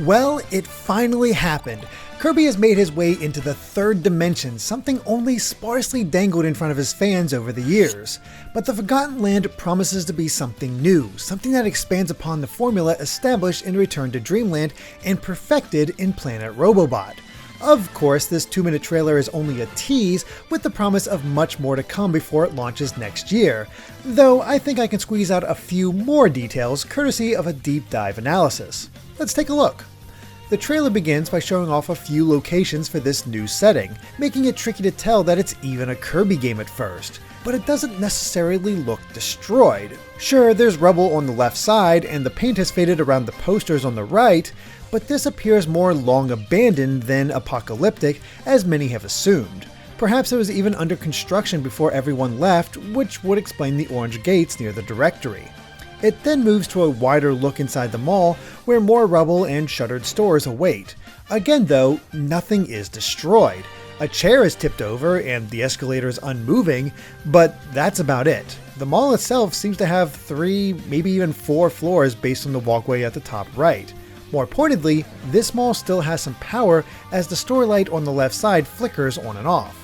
Well, it finally happened. Kirby has made his way into the third dimension, something only sparsely dangled in front of his fans over the years. But the Forgotten Land promises to be something new, something that expands upon the formula established in Return to Dreamland and perfected in Planet Robobot. Of course, this 2-minute trailer is only a tease, with the promise of much more to come before it launches next year, though I think I can squeeze out a few more details courtesy of a deep dive analysis. Let's take a look. The trailer begins by showing off a few locations for this new setting, making it tricky to tell that it's even a Kirby game at first. But it doesn't necessarily look destroyed. Sure, there's rubble on the left side and the paint has faded around the posters on the right, but this appears more long abandoned than apocalyptic, as many have assumed. Perhaps it was even under construction before everyone left, which would explain the orange gates near the directory. It then moves to a wider look inside the mall, where more rubble and shuttered stores await. Again though, nothing is destroyed. A chair is tipped over and the escalator is unmoving, but that's about it. The mall itself seems to have 3, maybe even 4 floors based on the walkway at the top right. More pointedly, this mall still has some power as the store light on the left side flickers on and off.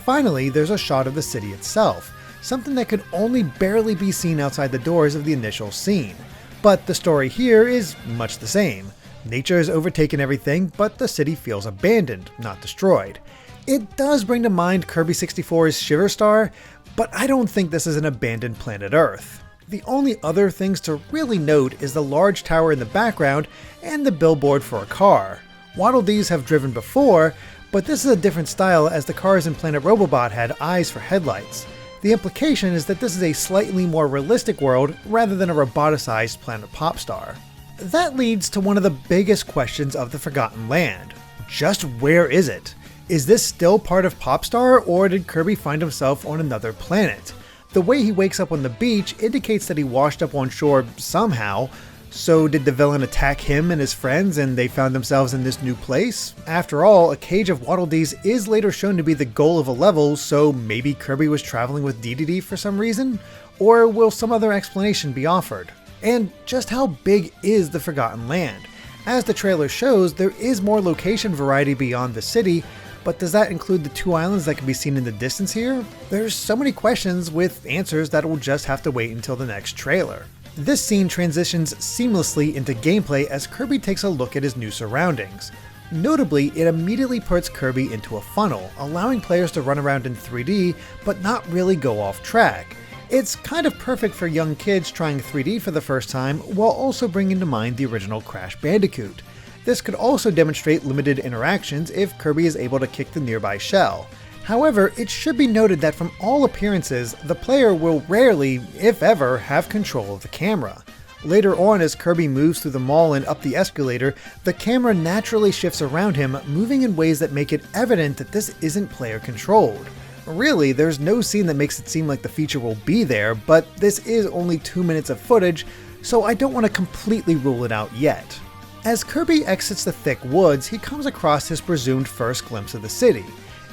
Finally, there's a shot of the city itself, something that could only barely be seen outside the doors of the initial scene. But the story here is much the same. Nature has overtaken everything, but the city feels abandoned, not destroyed. It does bring to mind Kirby 64's Shiver Star, but I don't think this is an abandoned planet Earth. The only other things to really note is the large tower in the background and the billboard for a car. Waddle Dees have driven before, but this is a different style as the cars in Planet Robobot had eyes for headlights. The implication is that this is a slightly more realistic world rather than a roboticized Planet Popstar. That leads to one of the biggest questions of the Forgotten Land. Just where is it? Is this still part of Popstar, or did Kirby find himself on another planet? The way he wakes up on the beach indicates that he washed up on shore somehow. So did the villain attack him and his friends and they found themselves in this new place? After all, a cage of Waddle Dees is later shown to be the goal of a level, so maybe Kirby was traveling with DDD for some reason? Or will some other explanation be offered? And just how big is the Forgotten Land? As the trailer shows, there is more location variety beyond the city, but does that include the 2 islands that can be seen in the distance here? There's so many questions with answers that will just have to wait until the next trailer. This scene transitions seamlessly into gameplay as Kirby takes a look at his new surroundings. Notably, it immediately puts Kirby into a funnel, allowing players to run around in 3D but not really go off track. It's kind of perfect for young kids trying 3D for the first time while also bringing to mind the original Crash Bandicoot. This could also demonstrate limited interactions if Kirby is able to kick the nearby shell. However, it should be noted that from all appearances, the player will rarely, if ever, have control of the camera. Later on, as Kirby moves through the mall and up the escalator, the camera naturally shifts around him, moving in ways that make it evident that this isn't player controlled. Really, there's no scene that makes it seem like the feature will be there, but this is only 2 minutes of footage, so I don't want to completely rule it out yet. As Kirby exits the thick woods, he comes across his presumed first glimpse of the city.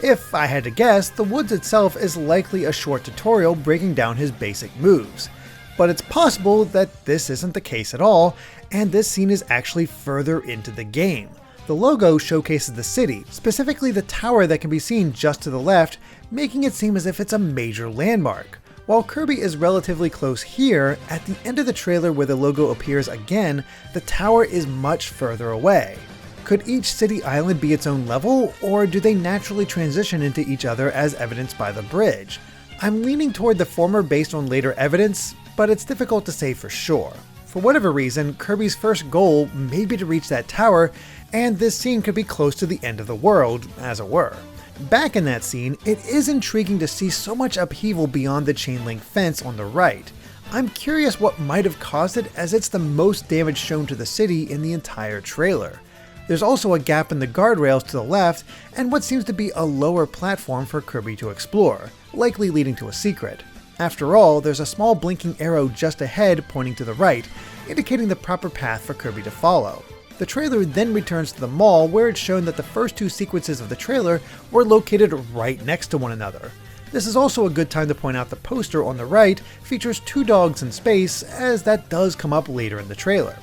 If I had to guess, the woods itself is likely a short tutorial breaking down his basic moves. But it's possible that this isn't the case at all, and this scene is actually further into the game. The logo showcases the city, specifically the tower that can be seen just to the left, making it seem as if it's a major landmark. While Kirby is relatively close here, at the end of the trailer where the logo appears again, the tower is much further away. Could each city island be its own level, or do they naturally transition into each other as evidenced by the bridge? I'm leaning toward the former based on later evidence, but it's difficult to say for sure. For whatever reason, Kirby's first goal may be to reach that tower, and this scene could be close to the end of the world, as it were. Back in that scene, it is intriguing to see so much upheaval beyond the chain link fence on the right. I'm curious what might have caused it, as it's the most damage shown to the city in the entire trailer. There's also a gap in the guardrails to the left, and what seems to be a lower platform for Kirby to explore, likely leading to a secret. After all, there's a small blinking arrow just ahead pointing to the right, indicating the proper path for Kirby to follow. The trailer then returns to the mall, where it's shown that the first 2 sequences of the trailer were located right next to one another. This is also a good time to point out the poster on the right features 2 dogs in space, as that does come up later in the trailer.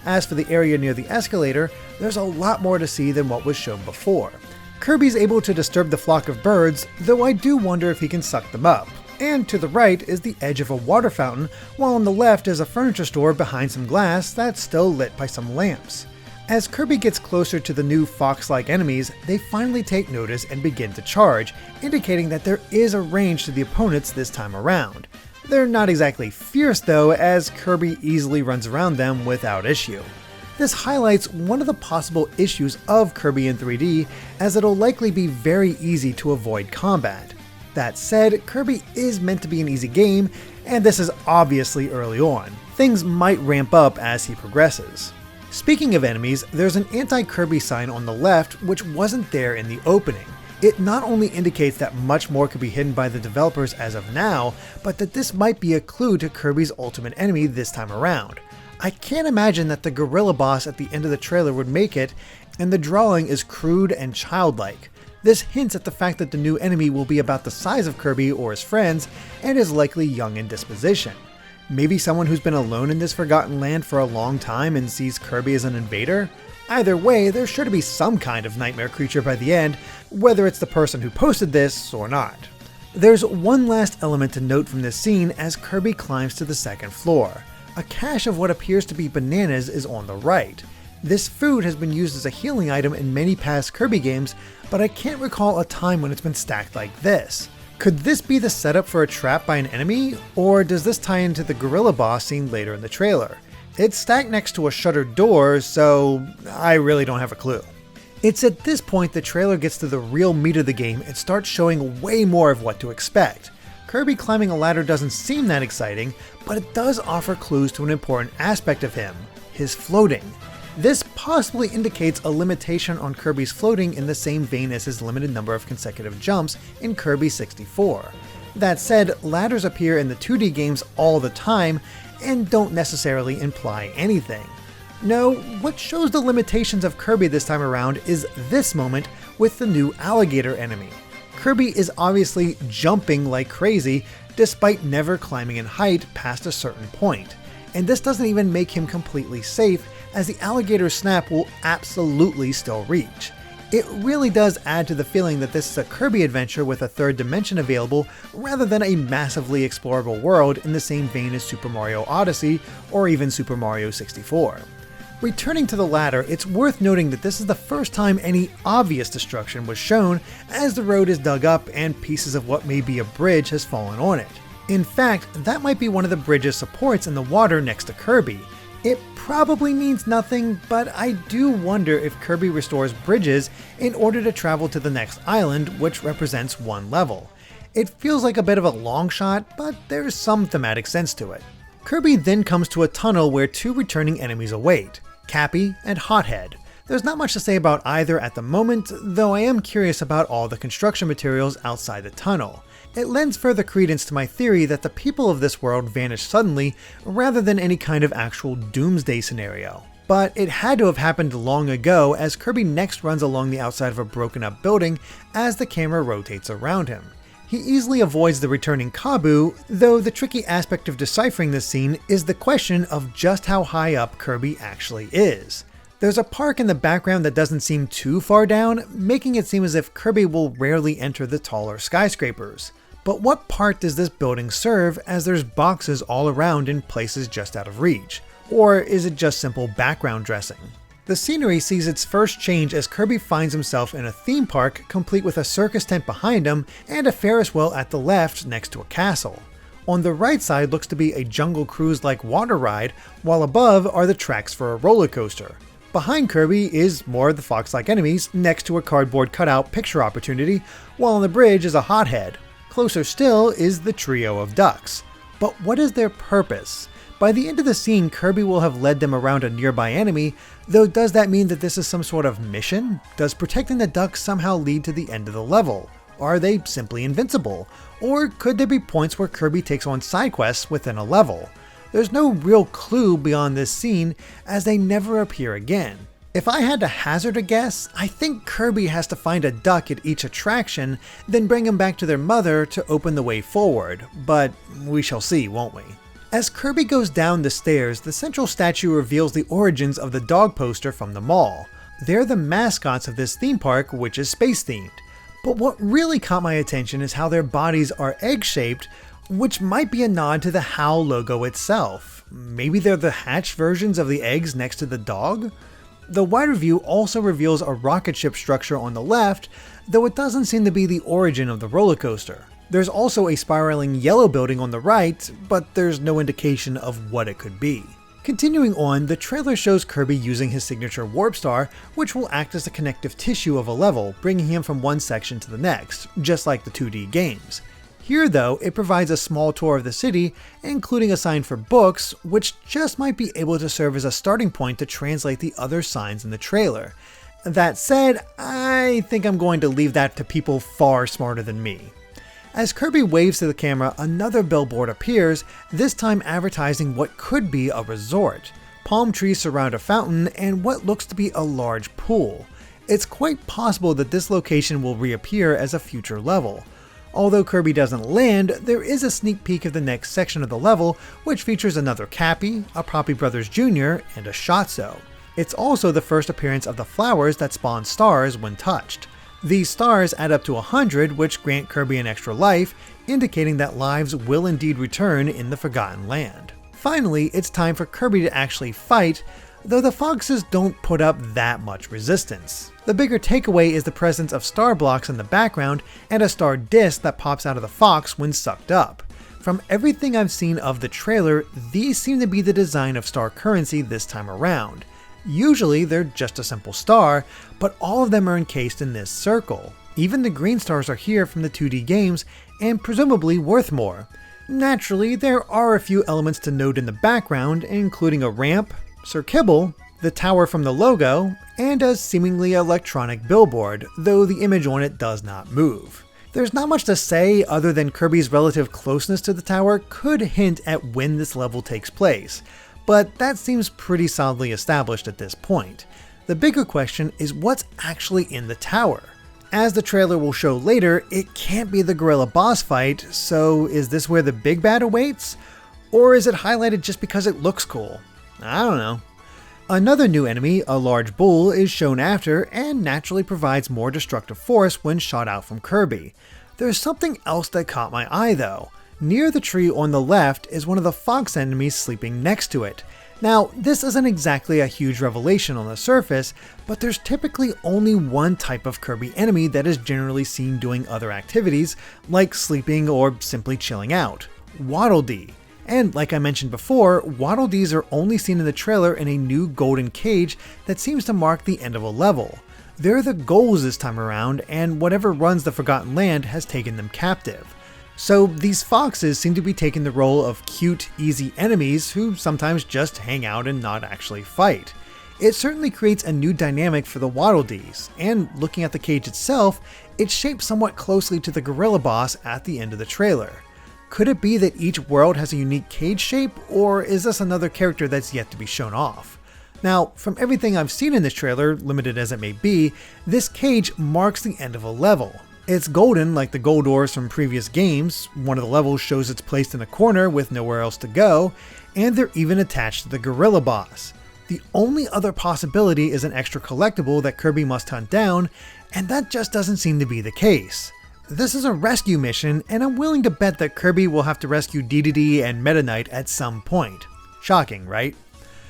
As for the area near the escalator, there's a lot more to see than what was shown before. Kirby's able to disturb the flock of birds, though I do wonder if he can suck them up. And to the right is the edge of a water fountain, while on the left is a furniture store behind some glass that's still lit by some lamps. As Kirby gets closer to the new fox-like enemies, they finally take notice and begin to charge, indicating that there is a range to the opponents this time around. They're not exactly fierce though, as Kirby easily runs around them without issue. This highlights one of the possible issues of Kirby in 3D, as it'll likely be very easy to avoid combat. That said, Kirby is meant to be an easy game, and this is obviously early on. Things might ramp up as he progresses. Speaking of enemies, there's an anti-Kirby sign on the left which wasn't there in the opening. It not only indicates that much more could be hidden by the developers as of now, but that this might be a clue to Kirby's ultimate enemy this time around. I can't imagine that the gorilla boss at the end of the trailer would make it, and the drawing is crude and childlike. This hints at the fact that the new enemy will be about the size of Kirby or his friends, and is likely young in disposition. Maybe someone who's been alone in this forgotten land for a long time and sees Kirby as an invader? Either way, there's sure to be some kind of nightmare creature by the end, whether it's the person who posted this or not. There's one last element to note from this scene as Kirby climbs to the second floor. A cache of what appears to be bananas is on the right. This food has been used as a healing item in many past Kirby games, but I can't recall a time when it's been stacked like this. Could this be the setup for a trap by an enemy, or does this tie into the gorilla boss seen later in the trailer? It's stacked next to a shuttered door, so I really don't have a clue. It's at this point the trailer gets to the real meat of the game and starts showing way more of what to expect. Kirby climbing a ladder doesn't seem that exciting, but it does offer clues to an important aspect of him: his floating. This possibly indicates a limitation on Kirby's floating in the same vein as his limited number of consecutive jumps in Kirby 64. That said, ladders appear in the 2D games all the time and don't necessarily imply anything. No, what shows the limitations of Kirby this time around is this moment with the new alligator enemy. Kirby is obviously jumping like crazy despite never climbing in height past a certain point, and this doesn't even make him completely safe, as the alligator snap will absolutely still reach. It really does add to the feeling that this is a Kirby adventure with a third dimension available rather than a massively explorable world in the same vein as Super Mario Odyssey or even Super Mario 64. Returning to the ladder, it's worth noting that this is the first time any obvious destruction was shown, as the road is dug up and pieces of what may be a bridge has fallen on it. In fact, that might be one of the bridge's supports in the water next to Kirby. It probably means nothing, but I do wonder if Kirby restores bridges in order to travel to the next island, which represents one level. It feels like a bit of a long shot, but there's some thematic sense to it. Kirby then comes to a tunnel where two returning enemies await: Cappy and Hothead. There's not much to say about either at the moment, though I am curious about all the construction materials outside the tunnel. It lends further credence to my theory that the people of this world vanished suddenly rather than any kind of actual doomsday scenario. But it had to have happened long ago, as Kirby next runs along the outside of a broken up building as the camera rotates around him. He easily avoids the returning Kabu, though the tricky aspect of deciphering this scene is the question of just how high up Kirby actually is. There's a park in the background that doesn't seem too far down, making it seem as if Kirby will rarely enter the taller skyscrapers. But what part does this building serve, as there's boxes all around in places just out of reach? Or is it just simple background dressing? The scenery sees its first change as Kirby finds himself in a theme park complete with a circus tent behind him and a Ferris wheel at the left next to a castle. On the right side looks to be a Jungle Cruise-like water ride, while above are the tracks for a roller coaster. Behind Kirby is more of the fox-like enemies next to a cardboard cutout picture opportunity, while on the bridge is a Hothead. Closer still is the trio of ducks. But what is their purpose? By the end of the scene, Kirby will have led them around a nearby enemy, though does that mean that this is some sort of mission? Does protecting the ducks somehow lead to the end of the level? Are they simply invincible? Or could there be points where Kirby takes on side quests within a level? There's no real clue beyond this scene, as they never appear again. If I had to hazard a guess, I think Kirby has to find a duck at each attraction, then bring him back to their mother to open the way forward, but we shall see, won't we? As Kirby goes down the stairs, the central statue reveals the origins of the dog poster from the mall. They're the mascots of this theme park, which is space-themed. But what really caught my attention is how their bodies are egg-shaped, which might be a nod to the HOW logo itself. Maybe they're the hatched versions of the eggs next to the dog? The wider view also reveals a rocket ship structure on the left, though it doesn't seem to be the origin of the roller coaster. There's also a spiraling yellow building on the right, but there's no indication of what it could be. Continuing on, the trailer shows Kirby using his signature warp star, which will act as the connective tissue of a level, bringing him from one section to the next, just like the 2D games. Here though, it provides a small tour of the city, including a sign for books, which just might be able to serve as a starting point to translate the other signs in the trailer. That said, I think I'm going to leave that to people far smarter than me. As Kirby waves to the camera, another billboard appears, this time advertising what could be a resort. Palm trees surround a fountain and what looks to be a large pool. It's quite possible that this location will reappear as a future level. Although Kirby doesn't land, there is a sneak peek of the next section of the level, which features another Cappy, a Poppy Brothers Jr., and a Shotzo. It's also the first appearance of the flowers that spawn stars when touched. These stars add up to 100, which grant Kirby an extra life, indicating that lives will indeed return in the Forgotten Land. Finally, it's time for Kirby to actually fight, though the foxes don't put up that much resistance. The bigger takeaway is the presence of star blocks in the background and a star disc that pops out of the fox when sucked up. From everything I've seen of the trailer, these seem to be the design of star currency this time around. Usually they're just a simple star, but all of them are encased in this circle. Even the green stars are here from the 2D games and presumably worth more. Naturally, there are a few elements to note in the background, including a ramp, Sir Kibble, the tower from the logo, and a seemingly electronic billboard, though the image on it does not move. There's not much to say other than Kirby's relative closeness to the tower could hint at when this level takes place, but that seems pretty solidly established at this point. The bigger question is what's actually in the tower. As the trailer will show later, it can't be the gorilla boss fight, so is this where the big bad awaits? Or is it highlighted just because it looks cool? I don't know. Another new enemy, a large bull, is shown after and naturally provides more destructive force when shot out from Kirby. There's something else that caught my eye though. Near the tree on the left is one of the fox enemies sleeping next to it. Now, this isn't exactly a huge revelation on the surface, but there's typically only one type of Kirby enemy that is generally seen doing other activities, like sleeping or simply chilling out: Waddle Dee. And like I mentioned before, Waddle Dees are only seen in the trailer in a new golden cage that seems to mark the end of a level. They're the goals this time around, and whatever runs the Forgotten Land has taken them captive. So these foxes seem to be taking the role of cute, easy enemies who sometimes just hang out and not actually fight. It certainly creates a new dynamic for the Waddle Dees, and looking at the cage itself, it's shaped somewhat closely to the gorilla boss at the end of the trailer. Could it be that each world has a unique cage shape, or is this another character that's yet to be shown off? Now, from everything I've seen in this trailer, limited as it may be, this cage marks the end of a level. It's golden like the gold ores from previous games, one of the levels shows it's placed in a corner with nowhere else to go, and they're even attached to the gorilla boss. The only other possibility is an extra collectible that Kirby must hunt down, and that just doesn't seem to be the case. This is a rescue mission, and I'm willing to bet that Kirby will have to rescue Dedede and Meta Knight at some point. Shocking, right?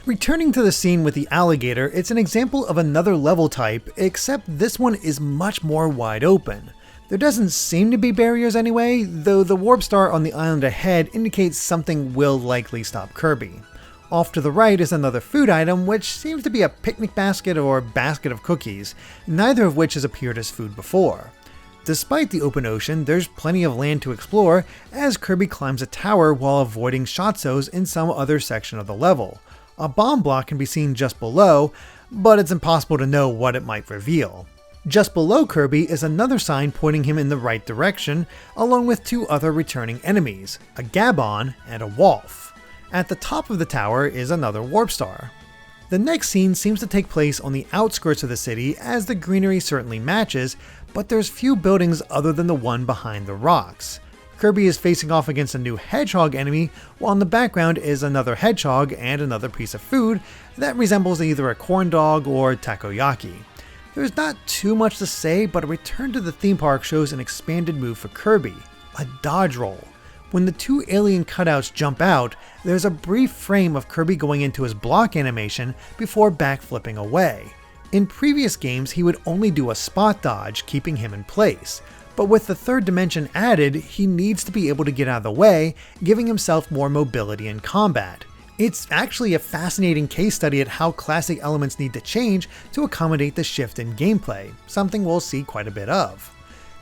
Returning to the scene with the alligator, it's an example of another level type, except this one is much more wide open. There doesn't seem to be barriers anyway, though the warp star on the island ahead indicates something will likely stop Kirby. Off to the right is another food item, which seems to be a picnic basket or basket of cookies, neither of which has appeared as food before. Despite the open ocean, there's plenty of land to explore as Kirby climbs a tower while avoiding Shotzos in some other section of the level. A bomb block can be seen just below, but it's impossible to know what it might reveal. Just below Kirby is another sign pointing him in the right direction, along with two other returning enemies, a Gabon and a Wolf. At the top of the tower is another warp star. The next scene seems to take place on the outskirts of the city, as the greenery certainly matches, but there's few buildings other than the one behind the rocks. Kirby is facing off against a new hedgehog enemy, while in the background is another hedgehog and another piece of food that resembles either a corn dog or takoyaki. There's not too much to say, but a return to the theme park shows an expanded move for Kirby, a dodge roll. When the two alien cutouts jump out, there's a brief frame of Kirby going into his block animation before backflipping away. In previous games, he would only do a spot dodge, keeping him in place. But with the third dimension added, he needs to be able to get out of the way, giving himself more mobility in combat. It's actually a fascinating case study at how classic elements need to change to accommodate the shift in gameplay, something we'll see quite a bit of.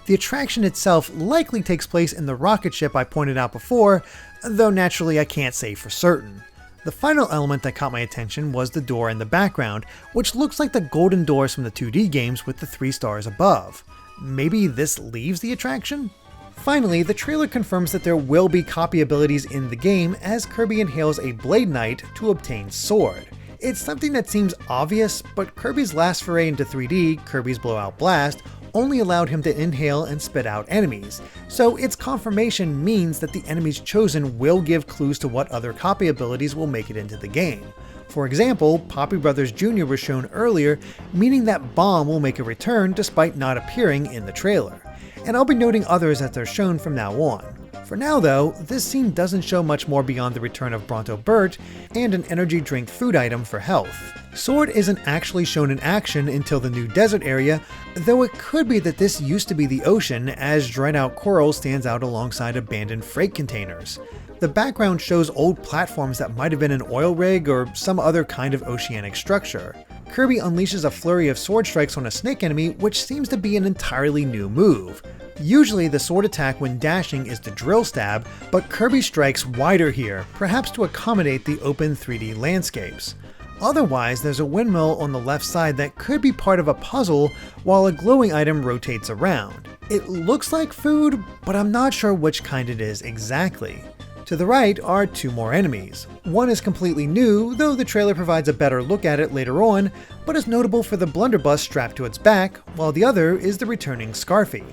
The attraction itself likely takes place in the rocket ship I pointed out before, though naturally I can't say for certain. The final element that caught my attention was the door in the background, which looks like the golden doors from the 2D games with the 3 stars above. Maybe this leaves the attraction? Finally, the trailer confirms that there will be copy abilities in the game as Kirby inhales a Blade Knight to obtain Sword. It's something that seems obvious, but Kirby's last foray into 3D, Kirby's Blowout Blast, only allowed him to inhale and spit out enemies, so its confirmation means that the enemies chosen will give clues to what other copy abilities will make it into the game. For example, Poppy Brothers Jr. was shown earlier, meaning that Bomb will make a return despite not appearing in the trailer. And I'll be noting others as they're shown from now on. For now though, this scene doesn't show much more beyond the return of Bronto Burt and an energy drink food item for health. Sword isn't actually shown in action until the new desert area, though it could be that this used to be the ocean as dried out coral stands out alongside abandoned freight containers. The background shows old platforms that might have been an oil rig or some other kind of oceanic structure. Kirby unleashes a flurry of sword strikes on a snake enemy, which seems to be an entirely new move. Usually the sword attack when dashing is the drill stab, but Kirby strikes wider here, perhaps to accommodate the open 3D landscapes. Otherwise, there's a windmill on the left side that could be part of a puzzle while a glowing item rotates around. It looks like food, but I'm not sure which kind it is exactly. To the right are 2 more enemies. One is completely new, though the trailer provides a better look at it later on, but is notable for the blunderbuss strapped to its back, while the other is the returning Scarfy.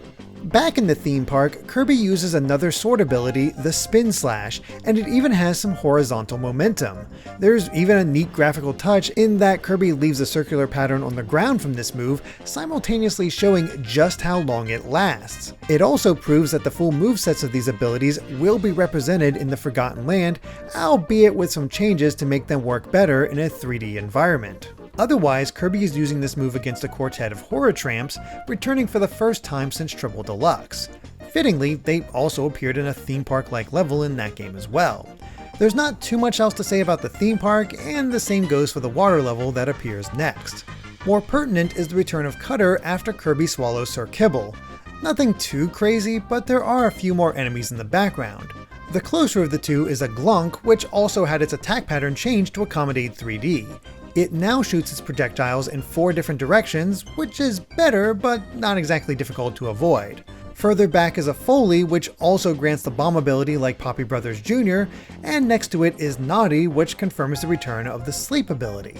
Back in the theme park, Kirby uses another sword ability, the Spin Slash, and it even has some horizontal momentum. There's even a neat graphical touch in that Kirby leaves a circular pattern on the ground from this move, simultaneously showing just how long it lasts. It also proves that the full movesets of these abilities will be represented in the Forgotten Land, albeit with some changes to make them work better in a 3D environment. Otherwise, Kirby is using this move against a quartet of horror tramps, returning for the first time since Triple Deluxe. Fittingly, they also appeared in a theme park-like level in that game as well. There's not too much else to say about the theme park, and the same goes for the water level that appears next. More pertinent is the return of Cutter after Kirby swallows Sir Kibble. Nothing too crazy, but there are a few more enemies in the background. The closer of the two is a Glunk, which also had its attack pattern changed to accommodate 3D. It now shoots its projectiles in 4 different directions, which is better, but not exactly difficult to avoid. Further back is a Foley, which also grants the bomb ability like Poppy Brothers Jr., and next to it is Naughty, which confirms the return of the sleep ability.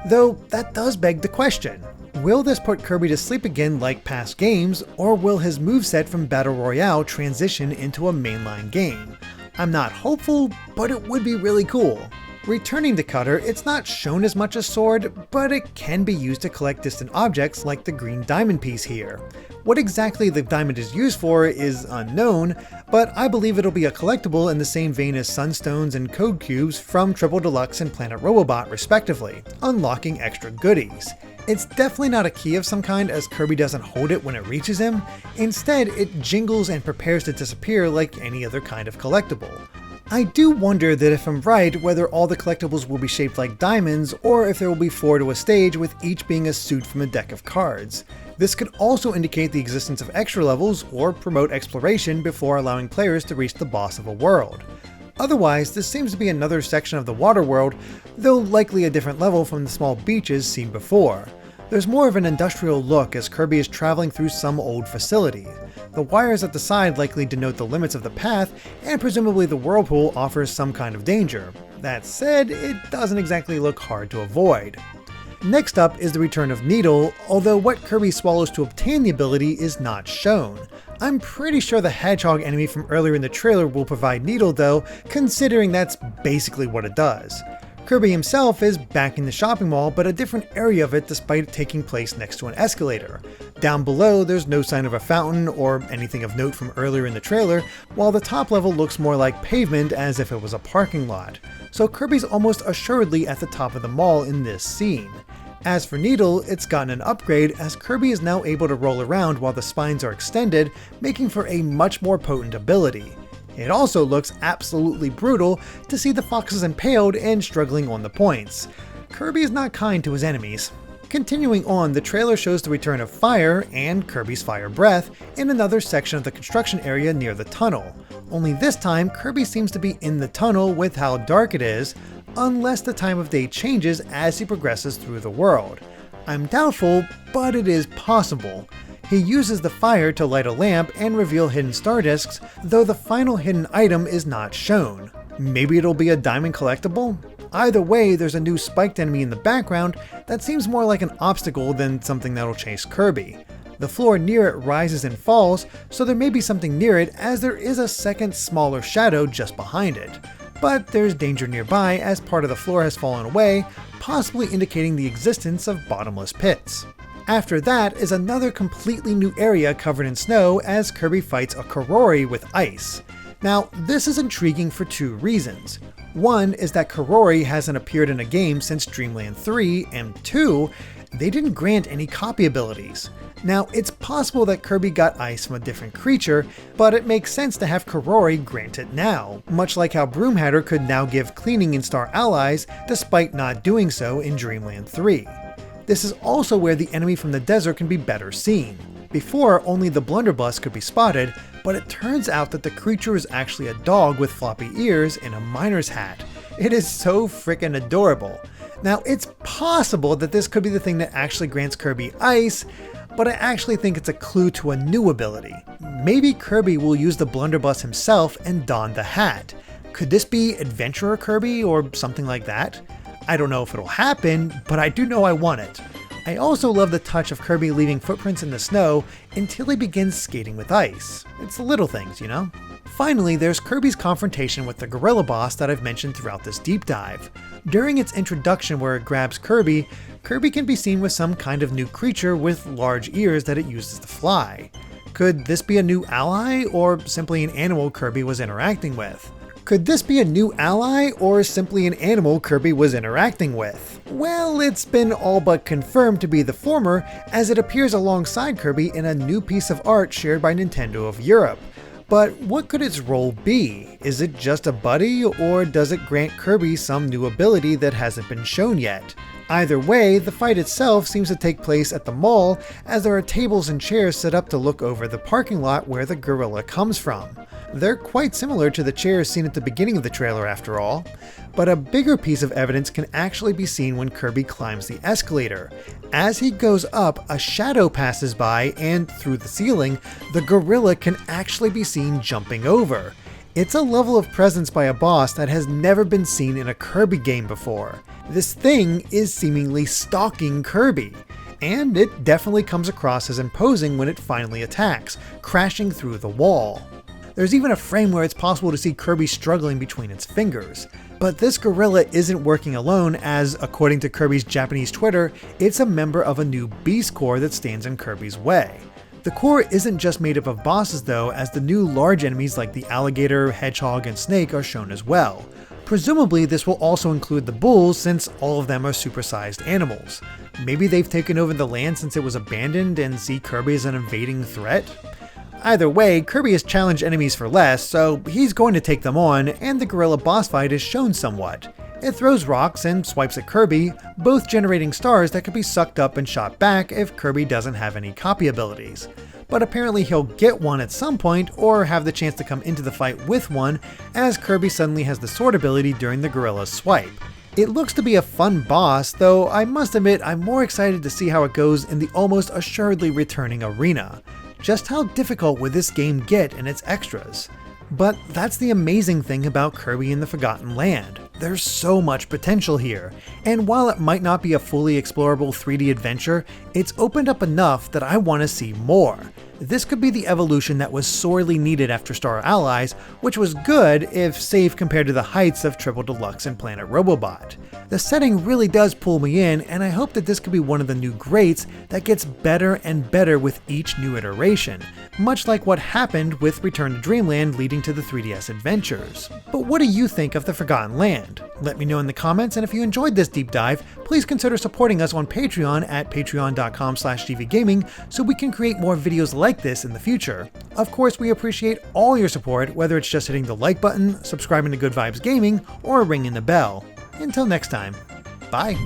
Though that does beg the question, will this put Kirby to sleep again like past games, or will his moveset from Battle Royale transition into a mainline game? I'm not hopeful, but it would be really cool. Returning to Cutter, it's not shown as much as Sword, but it can be used to collect distant objects like the green diamond piece here. What exactly the diamond is used for is unknown, but I believe it'll be a collectible in the same vein as Sunstones and Code Cubes from Triple Deluxe and Planet Robobot respectively, unlocking extra goodies. It's definitely not a key of some kind as Kirby doesn't hold it when it reaches him, instead it jingles and prepares to disappear like any other kind of collectible. I do wonder that if I'm right, whether all the collectibles will be shaped like diamonds, or if there will be 4 to a stage with each being a suit from a deck of cards. This could also indicate the existence of extra levels, or promote exploration before allowing players to reach the boss of a world. Otherwise, this seems to be another section of the water world, though likely a different level from the small beaches seen before. There's more of an industrial look as Kirby is traveling through some old facility. The wires at the side likely denote the limits of the path, and presumably the whirlpool offers some kind of danger. That said, it doesn't exactly look hard to avoid. Next up is the return of Needle, although what Kirby swallows to obtain the ability is not shown. I'm pretty sure the hedgehog enemy from earlier in the trailer will provide Needle though, considering that's basically what it does. Kirby himself is back in the shopping mall, but a different area of it despite it taking place next to an escalator. Down below, there's no sign of a fountain or anything of note from earlier in the trailer, while the top level looks more like pavement as if it was a parking lot. So Kirby's almost assuredly at the top of the mall in this scene. As for Needle, it's gotten an upgrade as Kirby is now able to roll around while the spines are extended, making for a much more potent ability. It also looks absolutely brutal to see the foxes impaled and struggling on the points. Kirby is not kind to his enemies. Continuing on, the trailer shows the return of Fire and Kirby's Fire Breath in another section of the construction area near the tunnel. Only this time, Kirby seems to be in the tunnel with how dark it is, unless the time of day changes as he progresses through the world. I'm doubtful, but it is possible. He uses the fire to light a lamp and reveal hidden star discs, though the final hidden item is not shown. Maybe it'll be a diamond collectible? Either way, there's a new spiked enemy in the background that seems more like an obstacle than something that'll chase Kirby. The floor near it rises and falls, so there may be something near it as there is a second smaller shadow just behind it. But there's danger nearby as part of the floor has fallen away, possibly indicating the existence of bottomless pits. After that is another completely new area covered in snow as Kirby fights a Karori with ice. Now, this is intriguing for two reasons. One is that Karori hasn't appeared in a game since Dreamland 3, and two, they didn't grant any copy abilities. Now, it's possible that Kirby got ice from a different creature, but it makes sense to have Karori grant it now, much like how Broomhatter could now give cleaning in Star Allies despite not doing so in Dreamland 3. This is also where the enemy from the desert can be better seen. Before, only the blunderbuss could be spotted, but it turns out that the creature is actually a dog with floppy ears and a miner's hat. It is so frickin' adorable. Now, it's possible that this could be the thing that actually grants Kirby ice, but I actually think it's a clue to a new ability. Maybe Kirby will use the blunderbuss himself and don the hat. Could this be Adventurer Kirby or something like that? I don't know if it'll happen, but I do know I want it. I also love the touch of Kirby leaving footprints in the snow until he begins skating with ice. It's the little things, you know? Finally, there's Kirby's confrontation with the gorilla boss that I've mentioned throughout this deep dive. During its introduction where it grabs Kirby, Kirby can be seen with some kind of new creature with large ears that it uses to fly. Could this be a new ally or simply an animal Kirby was interacting with? Could this be a new ally or simply an animal Kirby was interacting with? Well, it's been all but confirmed to be the former as it appears alongside Kirby in a new piece of art shared by Nintendo of Europe. But what could its role be? Is it just a buddy or does it grant Kirby some new ability that hasn't been shown yet? Either way, the fight itself seems to take place at the mall as there are tables and chairs set up to look over the parking lot where the gorilla comes from. They're quite similar to the chairs seen at the beginning of the trailer after all, but a bigger piece of evidence can actually be seen when Kirby climbs the escalator. As he goes up, a shadow passes by and through the ceiling, the gorilla can actually be seen jumping over. It's a level of presence by a boss that has never been seen in a Kirby game before. This thing is seemingly stalking Kirby, and it definitely comes across as imposing when it finally attacks, crashing through the wall. There's even a frame where it's possible to see Kirby struggling between its fingers. But this gorilla isn't working alone as, according to Kirby's Japanese Twitter, it's a member of a new Beast Corps that stands in Kirby's way. The Corps isn't just made up of bosses though, as the new large enemies like the alligator, hedgehog, and snake are shown as well. Presumably this will also include the bulls since all of them are supersized animals. Maybe they've taken over the land since it was abandoned and see Kirby as an invading threat? Either way, Kirby has challenged enemies for less, so he's going to take them on, and the gorilla boss fight is shown somewhat. It throws rocks and swipes at Kirby, both generating stars that could be sucked up and shot back if Kirby doesn't have any copy abilities. But apparently he'll get one at some point or have the chance to come into the fight with one, as Kirby suddenly has the sword ability during the gorilla's swipe. It looks to be a fun boss, though I must admit I'm more excited to see how it goes in the almost assuredly returning arena. Just how difficult would this game get in its extras? But that's the amazing thing about Kirby in the Forgotten Land. There's so much potential here, and while it might not be a fully explorable 3D adventure, it's opened up enough that I want to see more. This could be the evolution that was sorely needed after Star Allies, which was good if safe compared to the heights of Triple Deluxe and Planet Robobot. The setting really does pull me in, and I hope that this could be one of the new greats that gets better and better with each new iteration, much like what happened with Return to Dreamland leading to the 3DS adventures. But what do you think of the Forgotten Land? Let me know in the comments, and if you enjoyed this deep dive, please consider supporting us on Patreon at patreon.com/dvgaming so we can create more videos like this in the future. Of course, we appreciate all your support, whether it's just hitting the like button, subscribing to Good Vibes Gaming, or ringing the bell. Until next time, bye!